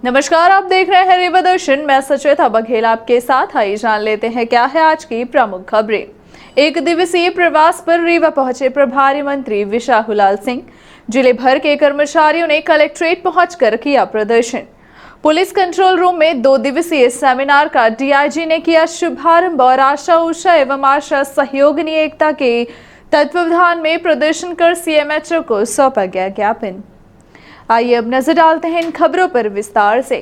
नमस्कार, आप देख रहे हैं रीवा दर्शन। मैं सचेता बघेल आपके साथ। आइए जान लेते हैं क्या है आज की प्रमुख खबरें। एक दिवसीय प्रवास पर रीवा पहुंचे प्रभारी मंत्री विशाहुलाल सिंह। जिले भर के कर्मचारियों ने कलेक्ट्रेट पहुंचकर किया प्रदर्शन। पुलिस कंट्रोल रूम में 2 दिवसीय सेमिनार का डीआईजी ने किया शुभारंभ और आशा उषा एवं आशा सहयोगिनी एकता के तत्वावधान में प्रदर्शन कर सीएमएचओ को सौंपा गया ज्ञापन। आइए अब नजर डालते हैं इन खबरों पर विस्तार से।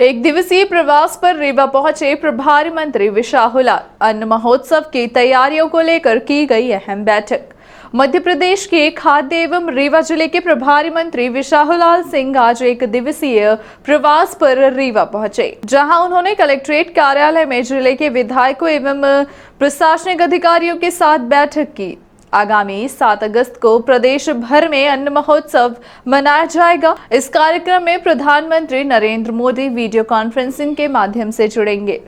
एक दिवसीय प्रवास पर रीवा पहुंचे प्रभारी मंत्री विशाहुलाल। अन्न महोत्सव की तैयारियों को लेकर की गई अहम बैठक। मध्य प्रदेश के खाद्य एवं रीवा जिले के प्रभारी मंत्री विशाहुलाल सिंह आज एक दिवसीय प्रवास पर रीवा पहुंचे, जहां उन्होंने कलेक्ट्रेट कार्यालय में जिले के विधायकों एवं प्रशासनिक अधिकारियों के साथ बैठक की। आगामी 7 अगस्त को प्रदेश भर में अन्न महोत्सव मनाया जाएगा। इस कार्यक्रम में प्रधानमंत्री नरेंद्र मोदी वीडियो कॉन्फ्रेंसिंग के माध्यम से जुड़ेंगे।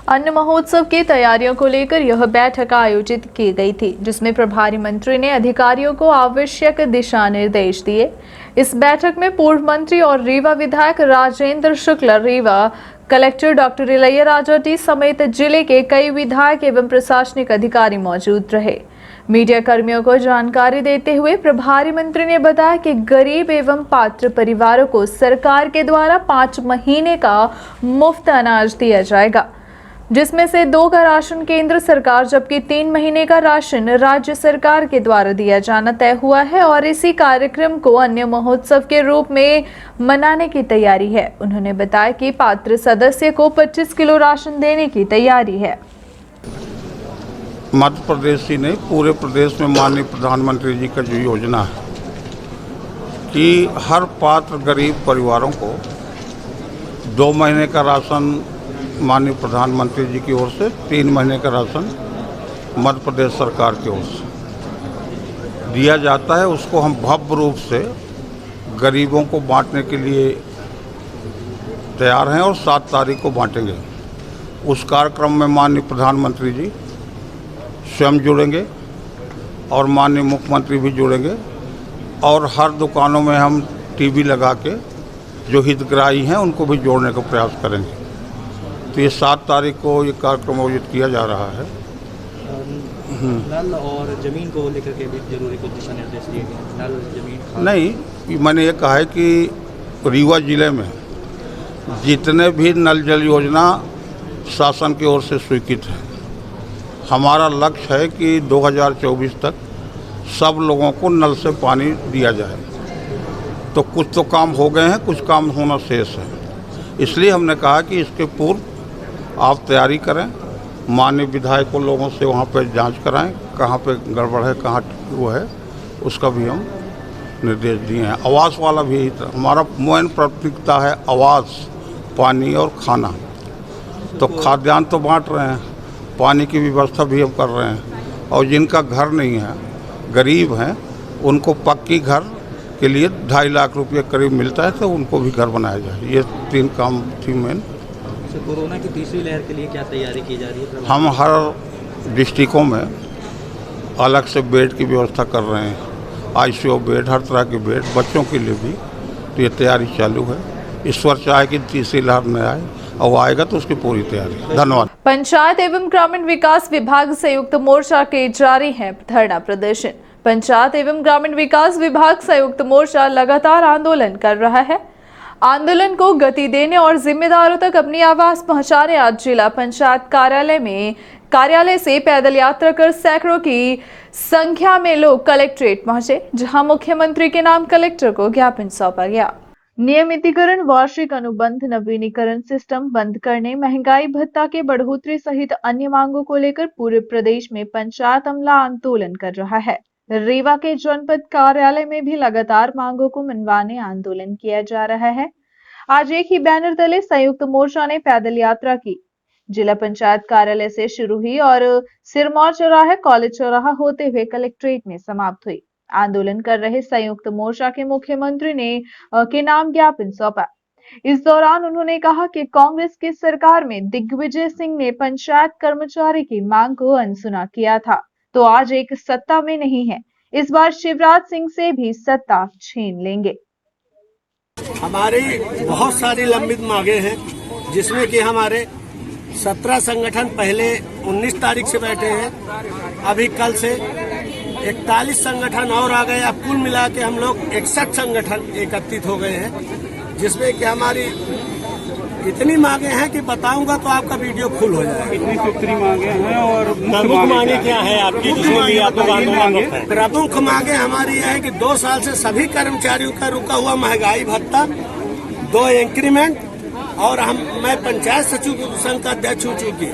अन्न महोत्सव की तैयारियों को लेकर यह बैठक आयोजित की गई थी, जिसमें प्रभारी मंत्री ने अधिकारियों को आवश्यक दिशा निर्देश दिए। इस बैठक में पूर्व मंत्री और रीवा विधायक Rajendra Shukla, Rewa collector doctor Ilaiyaraaja T समेत जिले के कई विधायक एवं प्रशासनिक अधिकारी मौजूद रहे। मीडिया कर्मियों को जानकारी देते हुए प्रभारी मंत्री ने बताया कि गरीब एवं पात्र परिवारों को सरकार के द्वारा 5 महीने का मुफ्त अनाज दिया जाएगा, जिसमें से 2 का राशन केंद्र सरकार जबकि 3 महीने का राशन राज्य सरकार के द्वारा दिया जाना तय हुआ है और इसी कार्यक्रम को अन्य महोत्सव के रूप में मनाने की तैयारी है। उन्होंने बताया कि पात्र सदस्य को 25 किलो राशन देने की तैयारी है। मध्य प्रदेश ही नहीं, पूरे प्रदेश में माननीय प्रधानमंत्री जी का जो योजना है कि हर पात्र गरीब परिवारों को 2 महीने का राशन माननीय प्रधानमंत्री जी की ओर से, 3 महीने का राशन मध्य प्रदेश सरकार की ओर से दिया जाता है। उसको हम भव्य रूप से गरीबों को बांटने के लिए तैयार हैं और 7 तारीख को बांटेंगे। उस कार्यक्रम में माननीय प्रधानमंत्री जी स्वयं जुड़ेंगे और माननीय मुख्यमंत्री भी जुड़ेंगे और हर दुकानों में हम टीवी लगा के जो हितग्राही हैं उनको भी जोड़ने का प्रयास करेंगे। तो ये 7 तारीख को ये कार्यक्रम आयोजित किया जा रहा है। नल और ज़मीन को लेकर के भी जरूरी कुछ दिशा निर्देश दिए गए। नल, ज़मीन नहीं, मैंने ये कहा है कि रीवा जिले में जितने भी नल जल योजना शासन की ओर से स्वीकृत है, हमारा लक्ष्य है कि 2024 तक सब लोगों को नल से पानी दिया जाए। तो कुछ तो काम हो गए हैं, कुछ काम होना शेष है। इसलिए हमने कहा कि इसके पूर्व आप तैयारी करें, माननीय विधायकों लोगों से वहाँ पर जांच कराएं, कहाँ पे गड़बड़ है, कहाँ वो है, उसका भी हम निर्देश दिए हैं। आवास वाला भी हमारा मेन प्राथमिकता है, आवास, पानी और खाना। तो खाद्यान्न तो बांट रहे हैं, पानी की व्यवस्था भी हम कर रहे हैं और जिनका घर नहीं है, गरीब हैं, उनको पक्की घर के लिए 2.5 लाख रुपये करीब मिलता है, तो उनको भी घर बनाया जाए। ये 3 काम थी मेन। कोरोना की तीसरी लहर के लिए क्या तैयारी की जा रही है? हम हर डिस्ट्रिक्टों में अलग से बेड की व्यवस्था कर रहे हैं, आईसीयू बेड, हर तरह के बेड, बच्चों के लिए भी। तो ये तैयारी चालू है। ईश्वर चाहे कि तीसरी लहर न आए, और आएगा तो उसकी पूरी तैयारी। धन्यवाद। पंचायत एवं ग्रामीण विकास विभाग संयुक्त मोर्चा के जारी है धरना प्रदर्शन। पंचायत एवं ग्रामीण विकास विभाग संयुक्त मोर्चा लगातार आंदोलन कर रहा है। आंदोलन को गति देने और जिम्मेदारों तक अपनी आवाज पहुंचाने आज जिला पंचायत कार्यालय से पैदल यात्रा कर सैकड़ों की संख्या में लोग कलेक्ट्रेट पहुंचे, जहां मुख्यमंत्री के नाम कलेक्टर को ज्ञापन सौंपा गया। नियमितीकरण, वार्षिक अनुबंध नवीनीकरण सिस्टम बंद करने, महंगाई भत्ता के बढ़ोतरी सहित अन्य मांगों को लेकर पूरे प्रदेश में पंचायत अमला आंदोलन कर रहा है। रीवा के जनपद कार्यालय में भी लगातार मांगों को मनवाने आंदोलन किया जा रहा है। आज एक ही बैनर तले संयुक्त मोर्चा ने पैदल यात्रा की। जिला पंचायत कार्यालय से शुरू हुई और सिरमौर चौराहे, कॉलेज चौराहा होते हुए कलेक्ट्रेट में समाप्त हुई। आंदोलन कर रहे संयुक्त मोर्चा के मुख्यमंत्री ने के नाम ज्ञापन सौंपा। इस दौरान उन्होंने कहा कि कांग्रेस की सरकार में दिग्विजय सिंह ने पंचायत कर्मचारी की मांग को अनसुना किया था, तो आज एक सत्ता में नहीं है, इस बार शिवराज सिंह से भी सत्ता छीन लेंगे। हमारी बहुत सारी लंबित मांगे हैं, जिसमें कि हमारे 17 संगठन पहले 19 तारीख से बैठे हैं, अभी कल से 41 संगठन और आ गए। अब कुल मिला के हम लोग 61 संगठन एकत्रित हो गए हैं, जिसमें कि हमारी इतनी मांगे हैं कि बताऊंगा तो आपका वीडियो फुल हो जाएगा। इतनी सूत्री मांगे हैं और प्रमुख मांगे क्या है आपकी? प्रमुख मांगे हमारी है कि 2 साल से सभी कर्मचारियों का रुका हुआ महंगाई भत्ता, 2 इंक्रीमेंट, और मैं पंचायत सचिव संघ का अध्यक्ष हो चुकी,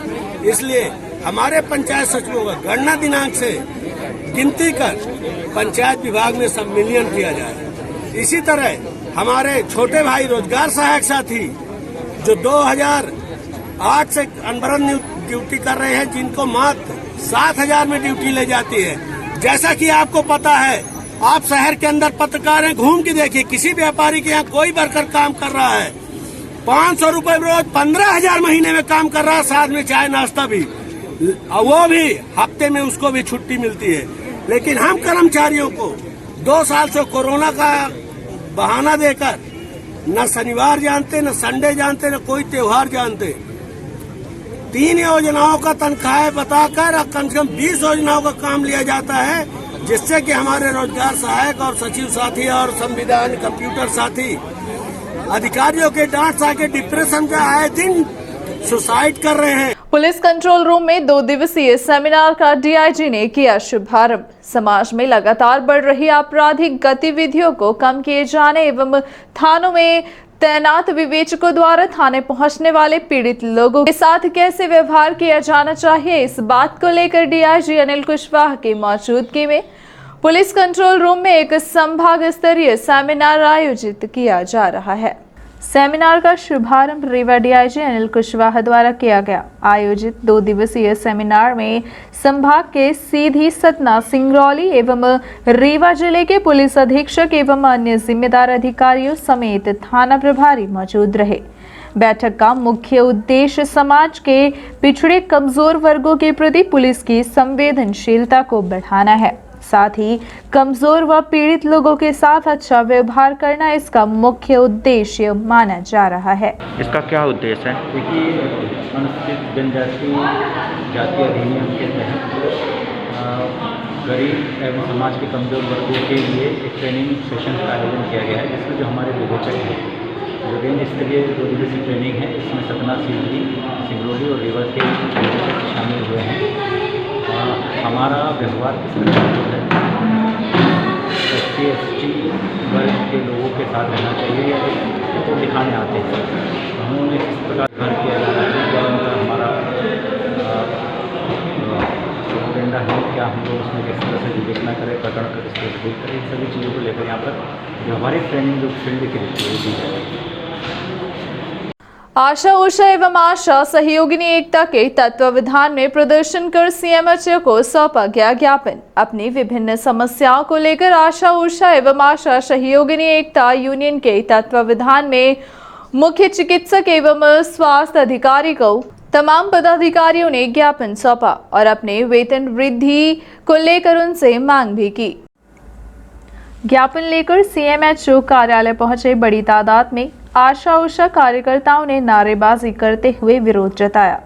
इसलिए हमारे पंचायत सचिवों का गणना दिनांक से गिनती कर पंचायत विभाग में सम्मिलियन किया जाए। इसी तरह हमारे छोटे भाई रोजगार सहायक साथी जो 2008 से अनवरत ड्यूटी कर रहे हैं, जिनको मात्र 7,000 में ड्यूटी ले जाती है। जैसा कि आपको पता है, आप शहर के अंदर पत्रकार हैं, घूम के देखिए, किसी व्यापारी के यहाँ कोई वर्कर काम कर रहा है 500 रुपए रोज, 15,000 महीने में काम कर रहा है, साथ में चाय नाश्ता भी, वो भी हफ्ते में उसको भी छुट्टी मिलती है। लेकिन हम कर्मचारियों को 2 साल से कोरोना का बहाना देकर न शनिवार जानते, न संडे जानते, न कोई त्योहार जानते, 3 योजनाओं का तनख्वाह बताकर कम से कम 20 योजनाओं का काम लिया जाता है, जिससे कि हमारे रोजगार सहायक और सचिव साथी और संविधान कंप्यूटर साथी अधिकारियों के डांट खा के डिप्रेशन का आए दिन सुसाइड कर रहे हैं। पुलिस कंट्रोल रूम में 2 दिवसीय सेमिनार का डीआईजी ने किया शुभारंभ। समाज में लगातार बढ़ रही आपराधिक गतिविधियों को कम किए जाने एवं थानों में तैनात विवेचकों द्वारा थाने पहुंचने वाले पीड़ित लोगों के साथ कैसे व्यवहार किया जाना चाहिए, इस बात को लेकर डीआईजी अनिल कुशवाहा की मौजूदगी में पुलिस कंट्रोल रूम में एक संभाग स्तरीय सेमिनार आयोजित किया जा रहा है। सेमिनार का शुभारंभ रीवा डीआईजी अनिल कुशवाहा द्वारा किया गया। आयोजित 2 दिवसीय सेमिनार में संभाग के सीधी, सतना, सिंगरौली एवं रीवा जिले के पुलिस अधीक्षक एवं अन्य जिम्मेदार अधिकारियों समेत थाना प्रभारी मौजूद रहे। बैठक का मुख्य उद्देश्य समाज के पिछड़े कमजोर वर्गों के प्रति पुलिस की संवेदनशीलता को बढ़ाना है, साथ ही कमजोर व पीड़ित लोगों के साथ अच्छा व्यवहार करना इसका मुख्य उद्देश्य माना जा रहा है। इसका क्या उद्देश्य है? देखिए, अनुसूचित जनजाति जाति अधिनियम के तहत गरीब एवं समाज के कमजोर वर्गों के लिए एक ट्रेनिंग सेशन का आयोजन किया गया है, जिसमें जो हमारे विवेचक हैं, जो रेंज स्तरीय 2 दिवसीय ट्रेनिंग है, इसमें सतना, सीधी, सिंगरौली और रीवा के विवेचक शामिल हुए हैं। हमारा व्यवहार किस तरह है, SC/ST वर्ग के लोगों के साथ रहना चाहिए या तो दिखाने आते हैं, तो हम उन्हें किस प्रकार घर किया जाना चाहिए, क्या उनका हमारा एजेंडा है, क्या हम लोग उसमें किस तरह से विवेचना करें, प्रकरण कर इस तरह से करें, इन सभी चीज़ों को लेकर यहाँ पर व्यवहारिक ट्रेनिंग जो फील्ड के लिए दी जाएगी। आशा उषा एवं आशा सहयोगिनी एकता के तत्वावधान में प्रदर्शन कर सीएमएचओ को सौंपा गया ज्ञापन। अपनी विभिन्न समस्याओं को लेकर आशा उषा एवं आशा सहयोगिनी एकता यूनियन के तत्वावधान में मुख्य चिकित्सक एवं स्वास्थ्य अधिकारी को तमाम पदाधिकारियों ने ज्ञापन सौंपा और अपने वेतन वृद्धि को लेकर उनसे मांग भी की। ज्ञापन लेकर सीएमएचओ कार्यालय पहुंचे बड़ी तादाद में आशा उषा कार्यकर्ताओं ने नारेबाजी करते हुए विरोध जताया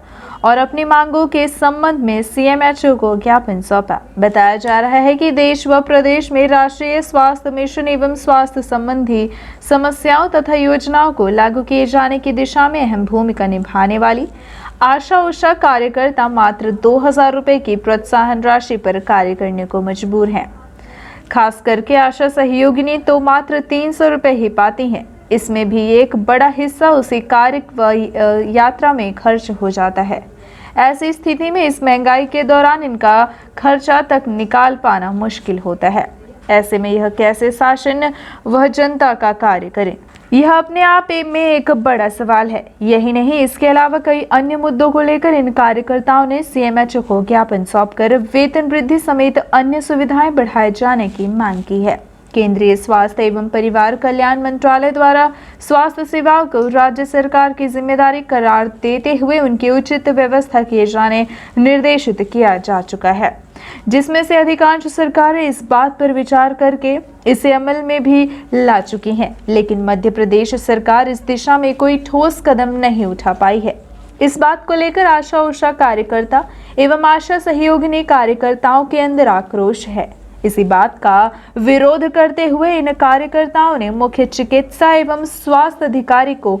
और अपनी मांगों के संबंध में सीएमएचओ को ज्ञापन सौंपा। बताया जा रहा है कि देश व प्रदेश में राष्ट्रीय स्वास्थ्य मिशन एवं स्वास्थ्य संबंधी समस्याओं तथा योजनाओं को लागू किए जाने की दिशा में अहम भूमिका निभाने वाली आशा उषा कार्यकर्ता मात्र 2,000 रुपए की प्रोत्साहन राशि पर कार्य करने को मजबूर हैं। खास करके आशा सहयोगिनी तो मात्र 300 रुपए ही पाती हैं। इसमें भी एक बड़ा हिस्सा उसी कार्य व यात्रा में खर्च हो जाता है। ऐसी स्थिति में इस महंगाई के दौरान इनका खर्चा तक निकाल पाना मुश्किल होता है। ऐसे में यह कैसे शासन वह जनता का कार्य करें, यह अपने आप में एक बड़ा सवाल है। यही नहीं, इसके अलावा कई अन्य मुद्दों को लेकर इन कार्यकर्ताओं ने सीएमएचओ को ज्ञापन सौंपकर वेतन वृद्धि समेत अन्य सुविधाएं बढ़ाए जाने की मांग की है। केंद्रीय स्वास्थ्य एवं परिवार कल्याण मंत्रालय द्वारा स्वास्थ्य सेवाओं को राज्य सरकार की जिम्मेदारी करार देते हुए उनकी उचित व्यवस्था किए जाने निर्देशित किया जा चुका है, जिसमें से अधिकांश सरकारें इस बात पर विचार करके इसे अमल में भी ला चुकी हैं, लेकिन मध्य प्रदेश सरकार इस दिशा में कोई ठोस कदम नहीं उठा पाई है। इस बात को लेकर आशा उषा कार्यकर्ता एवं आशा सहयोगिनी कार्यकर्ताओं के अंदर आक्रोश है। इसी बात का विरोध करते हुए इन कार्यकर्ताओं ने मुख्य चिकित्सा एवं स्वास्थ्य अधिकारी को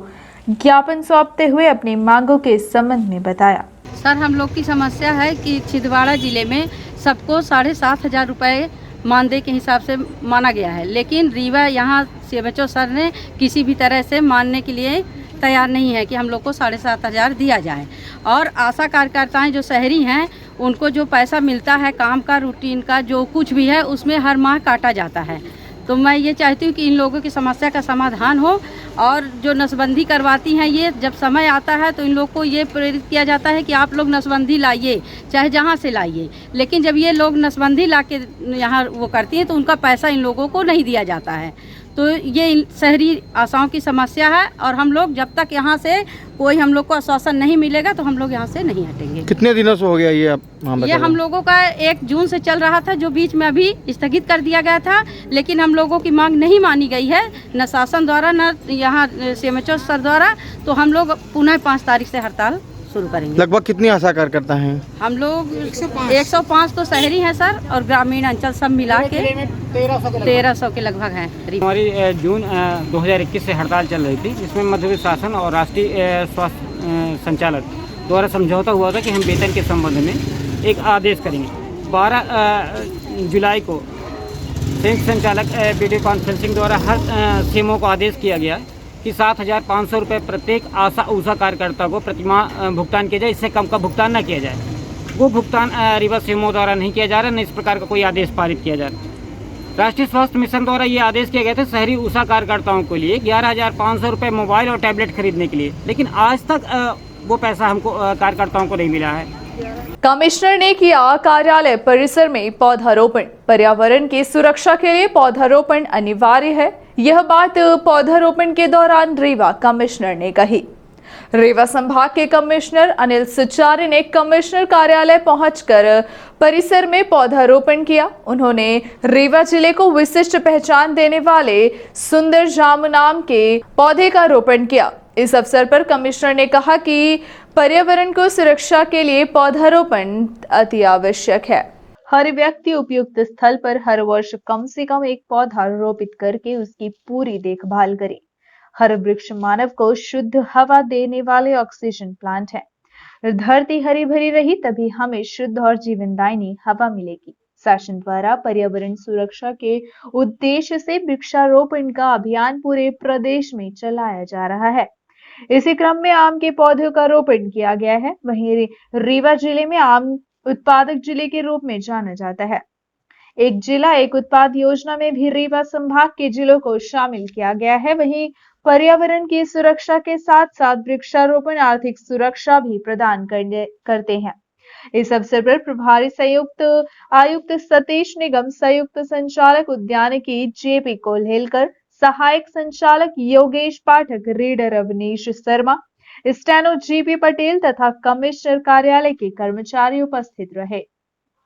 ज्ञापन सौंपते हुए अपनी मांगों के संबंध में बताया। सर, हम लोग की समस्या है कि छिंदवाड़ा जिले में सबको 7,500 रुपये मानदेय के हिसाब से माना गया है, लेकिन रीवा यहाँ CMHO सर ने किसी भी तरह से मानने के लिए तैयार नहीं है कि हम लोग को 7,500 दिया जाए। और आशा कार्यकर्ताएं जो शहरी हैं उनको जो पैसा मिलता है काम का, रूटीन का, जो कुछ भी है उसमें हर माह काटा जाता है। तो मैं ये चाहती हूँ कि इन लोगों की समस्या का समाधान हो, और जो नसबंदी करवाती हैं ये जब समय आता है तो इन लोग को ये प्रेरित किया जाता है कि आप लोग नसबंदी लाइए, चाहे जहाँ से लाइए, लेकिन जब ये लोग नसबंदी ला के यहाँ वो करती हैं तो उनका पैसा इन लोगों को नहीं दिया जाता है। तो ये शहरी आशाओं की समस्या है, और हम लोग जब तक यहाँ से कोई हम लोग को आश्वासन नहीं मिलेगा तो हम लोग यहाँ से नहीं हटेंगे। कितने दिनों से हो गया ये आप ये हम लोगों का 1 जून से चल रहा था, जो बीच में अभी स्थगित कर दिया गया था, लेकिन हम लोगों की मांग नहीं मानी गई है, न शासन द्वारा न यहाँ CMHO सर द्वारा। तो हम लोग पुनः 5 तारीख से हड़ताल शुरू करेंगे। लगभग कितनी आशा कार्यकर्ता हैं? हम लोग 105 तो शहरी हैं सर, और ग्रामीण अंचल सब मिला के 1300 के लगभग हैं। हमारी जून 2021 से हड़ताल चल रही थी, जिसमें मध्य प्रदेश शासन और राष्ट्रीय स्वास्थ्य संचालक द्वारा समझौता हुआ था कि हम वेतन के संबंध में एक आदेश करेंगे। 12 जुलाई को संयुक्त संचालक वीडियो कॉन्फ्रेंसिंग द्वारा हर CMO को आदेश किया गया कि 7,500 रुपये प्रत्येक आशा उषा कार्यकर्ता को प्रतिमाह भुगतान किया जाए, इससे कम का भुगतान न किया जाए। वो भुगतान रीवा CMO द्वारा नहीं किया जा रहा, न इस प्रकार का कोई आदेश पारित किया जा रहा। राष्ट्रीय स्वास्थ्य मिशन द्वारा ये आदेश किया गया था शहरी उषा कार्यकर्ताओं के लिए 11,500 रुपये मोबाइल और टैबलेट खरीदने के लिए, लेकिन आज तक वो पैसा हमको कार्यकर्ताओं को नहीं मिला है। कमिश्नर ने किया कार्यालय परिसर में पौधारोपण। पर्यावरण की सुरक्षा के लिए पौधारोपण अनिवार्य है, यह बात पौधारोपण के दौरान रीवा कमिश्नर ने कही। रीवा संभाग के कमिश्नर अनिल सुचारी ने कमिश्नर कार्यालय पहुंचकर परिसर में पौधारोपण किया। उन्होंने रीवा जिले को विशिष्ट पहचान देने वाले सुंदर जामुन नाम के पौधे का रोपण किया। इस अवसर पर कमिश्नर ने कहा कि पर्यावरण को सुरक्षा के लिए पौधारोपण अति आवश्यक है। हर व्यक्ति उपयुक्त स्थल पर हर वर्ष कम से कम एक पौधा रोपित करके उसकी पूरी देखभाल करे। हर वृक्ष मानव को शुद्ध हवा देने वाले ऑक्सीजन प्लांट है। धरती हरी भरी रही तभी हमें शुद्ध और जीवनदायिनी हवा मिलेगी। शासन द्वारा पर्यावरण सुरक्षा के उद्देश्य से वृक्षारोपण का अभियान पूरे प्रदेश में चलाया जा रहा है। इसी क्रम में आम के पौधों का रोपण किया गया है। वहीं रीवा जिले में आम उत्पादक जिले के रूप में जाना जाता है। एक जिला एक उत्पाद योजना में भी रीवा संभाग के जिलों को शामिल किया गया है। वहीं पर्यावरण की सुरक्षा के साथ साथ वृक्षारोपण आर्थिक सुरक्षा भी प्रदान करते हैं। इस अवसर पर प्रभारी संयुक्त आयुक्त सतीश निगम, संयुक्त संचालक उद्यानिकी JP कोल्हेलकर, सहायक संचालक Yogesh Pathak, reader Avnish Sharma, steno GP Patel तथा कमिश्नर कार्यालय के कर्मचारी उपस्थित रहे।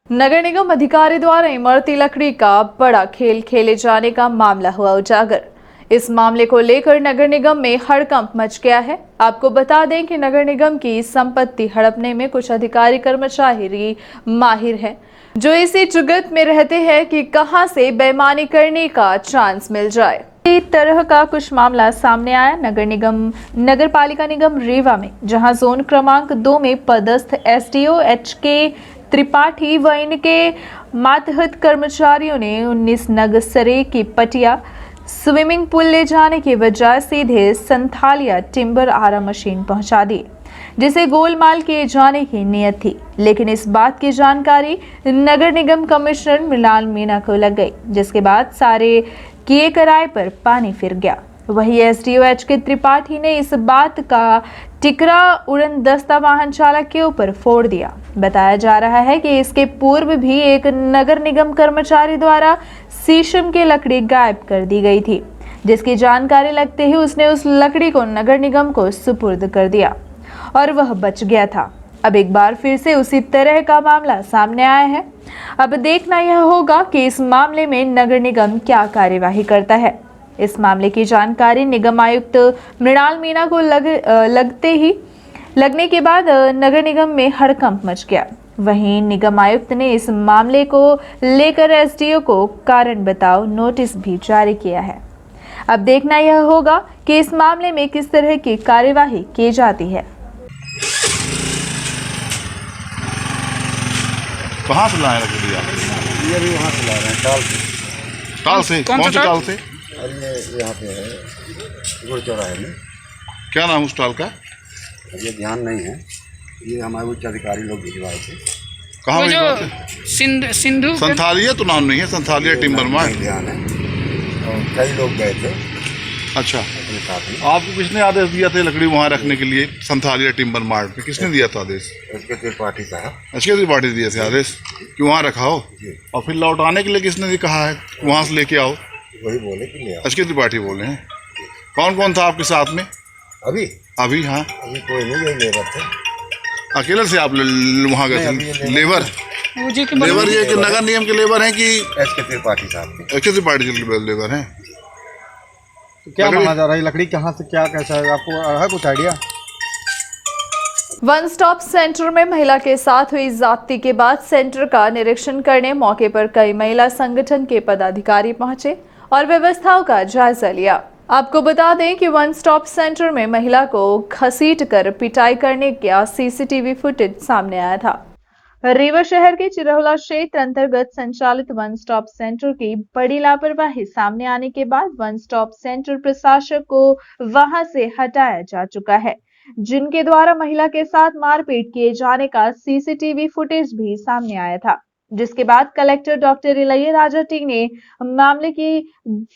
नगर निगम अधिकारी द्वारा इमरती लकड़ी का बड़ा खेल खेले जाने का मामला हुआ उजागर। इस मामले को लेकर नगर निगम में हड़कंप मच गया है। आपको बता दें कि नगर निगम की संपत्ति हड़पने में कुछ अधिकारी कर्मचारी माहिर हैं, जो इसी जुगत में रहते हैं कि कहां से बेईमानी करने का चांस मिल जाए। इस तरह का कुछ मामला सामने आया नगर पालिका निगम रीवा में, जहां जोन क्रमांक 2 में पदस्थ SDO HK त्रिपाठी व इनके मातहत कर्मचारियों ने 19 नग सरे की पटिया स्विमिंग पूल ले जाने की बजाय सीधे संथालिया टिम्बर आरा मशीन पहुंचा दी, जिसे गोलमाल किए जाने की नियत थी। लेकिन इस बात की जानकारी नगर निगम कमिश्नर मृणाल मीणा को लग गई, जिसके बाद सारे किए कराए पर पानी फिर गया। वहीं एसडीओ एच.के. त्रिपाठी ने इस बात का टिकरा उड़न दस्ता वाहन चालक के ऊपर फोड़ दिया। बताया जा रहा है कि इसके पूर्व भी एक नगर निगम कर्मचारी द्वारा शीशम की लकड़ी गायब कर दी गई थी, जिसकी जानकारी लगते ही उसने उस लकड़ी को नगर निगम को सुपुर्द कर दिया और वह बच गया था। अब एक बार फिर से उसी तरह का मामला सामने आया है। अब देखना यह होगा कि इस मामले में नगर निगम क्या कार्यवाही करता है। इस मामले की जानकारी निगम आयुक्त मृणाल मीणा को लगने के बाद नगर निगम में हड़कंप मच गया। वहीं निगम आयुक्त ने इस मामले को लेकर एसडीओ को कारण बताओ नोटिस भी जारी किया है। अब देखना यह होगा कि इस मामले में किस तरह की कार्यवाही की जाती है। कहाँ से लाए लकड़ी आप? ये भी वहाँ से ला रहे हैं, टाल से। टाल से? कौन से टाल से? और ये यहाँ पे है गुड़ चौराहे में। क्या नाम उस टाल का? ये ध्यान नहीं है, ये हमारे उच्च अधिकारी लोग भिजवाए थे। कहाँ भिजवाए थे? सिंधु संथालिया तो नाम नहीं है, संथालिया टिम्बर मार्ट। ध्यान है और कई लोग गए थे अच्छा, अपने साथ में। आपको किसने आदेश दिया था लकड़ी वहाँ रखने के लिए संथालिया टिम्बर मार्ट में? किसने दिया था आदेश? एच.के. त्रिपाठी साहब। एच.के. त्रिपाठी दिए थे आदेश कि वहाँ रखाओ, और फिर लौटाने के लिए किसने कहा है वहाँ से लेके आओ? वही बोले कि ले आओ। एच.के. त्रिपाठी बोले हैं। कौन कौन था आपके साथ में अभी अभी? हाँ, अभी कोई नहीं, यही लेबर थे। अकेले से आप वहाँ गए थे? लेबर लेबर ये कि नगर निगम के लेबर हैं कि एच.के. त्रिपाठी साहब के? एच.के. त्रिपाठी के लेबर हैं। तो क्या माना जा रहा है, लकड़ी कहाँ से क्या कैसा है, आपको है कुछ आइडिया? वन स्टॉप सेंटर में महिला के साथ हुई ज्यादती के बाद सेंटर का निरीक्षण करने मौके पर कई महिला संगठन के पदाधिकारी पहुंचे और व्यवस्थाओं का जायजा लिया। आपको बता दें कि वन स्टॉप सेंटर में महिला को घसीटकर पिटाई करने का सीसीटीवी फुटेज सामने आया था। रीवा शहर के चिरौला क्षेत्र अंतर्गत संचालित वन स्टॉप सेंटर की बड़ी लापरवाही सामने आने के बाद वन स्टॉप सेंटर प्रशासक को वहां से हटाया जा चुका है, जिनके द्वारा महिला के साथ मारपीट किए जाने का सीसीटीवी फुटेज भी सामने आया था, जिसके बाद collector doctor Ilaiya Raja T ने मामले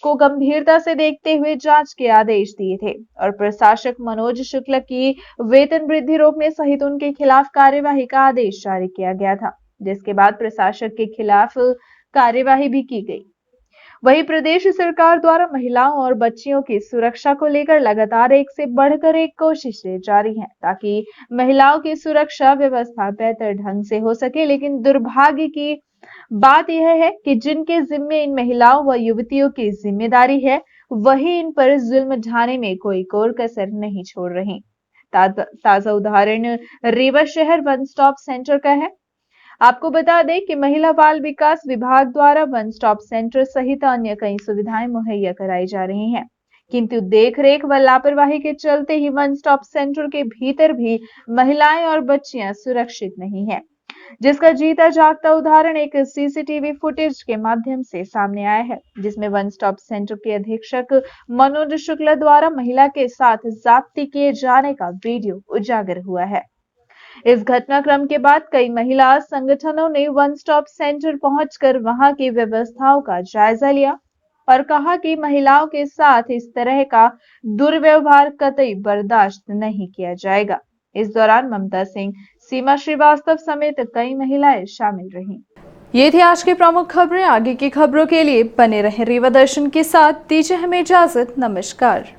को गंभीरता से देखते हुए जांच के आदेश दिए थे और प्रशासक मनोज शुक्ला की वेतन वृद्धि रोकने सहित उनके खिलाफ कार्यवाही का आदेश जारी किया गया था, जिसके बाद प्रशासक के खिलाफ कार्यवाही भी की गई। वहीं प्रदेश सरकार द्वारा महिलाओं और बच्चियों की सुरक्षा को लेकर लगातार एक से बढ़कर एक कोशिशें जारी हैं ताकि महिलाओं की सुरक्षा व्यवस्था बेहतर ढंग से हो सके। लेकिन दुर्भाग्य की बात यह है कि जिनके जिम्मे इन महिलाओं व युवतियों की जिम्मेदारी है, वही इन पर जुल्म ढाने में कोई कोर कसर नहीं छोड़ रही। ताजा उदाहरण रीवा शहर वन स्टॉप सेंटर का है। आपको बता दें कि महिला बाल विकास विभाग द्वारा वन स्टॉप सेंटर सहित अन्य कई सुविधाएं मुहैया कराई जा रही हैं, किंतु देखरेख व लापरवाही के चलते ही वन स्टॉप सेंटर के भीतर भी महिलाएं और बच्चियां सुरक्षित नहीं हैं, जिसका जीता जागता उदाहरण एक सीसीटीवी फुटेज के माध्यम से सामने आया है, जिसमें वन स्टॉप सेंटर के अधीक्षक मनोज शुक्ला द्वारा महिला के साथ ज्यादती किए जाने का वीडियो उजागर हुआ है। इस घटनाक्रम के बाद कई महिला संगठनों ने वन स्टॉप सेंटर पहुंचकर वहां की व्यवस्थाओं का जायजा लिया और कहा कि महिलाओं के साथ इस तरह का दुर्व्यवहार कतई बर्दाश्त नहीं किया जाएगा। इस दौरान ममता सिंह, सीमा श्रीवास्तव समेत कई महिलाएं शामिल रहीं। ये थी आज की प्रमुख खबरें। आगे की खबरों के लिए बने रहें रीवा दर्शन के साथ। दीजिए हमें इजाजत। नमस्कार।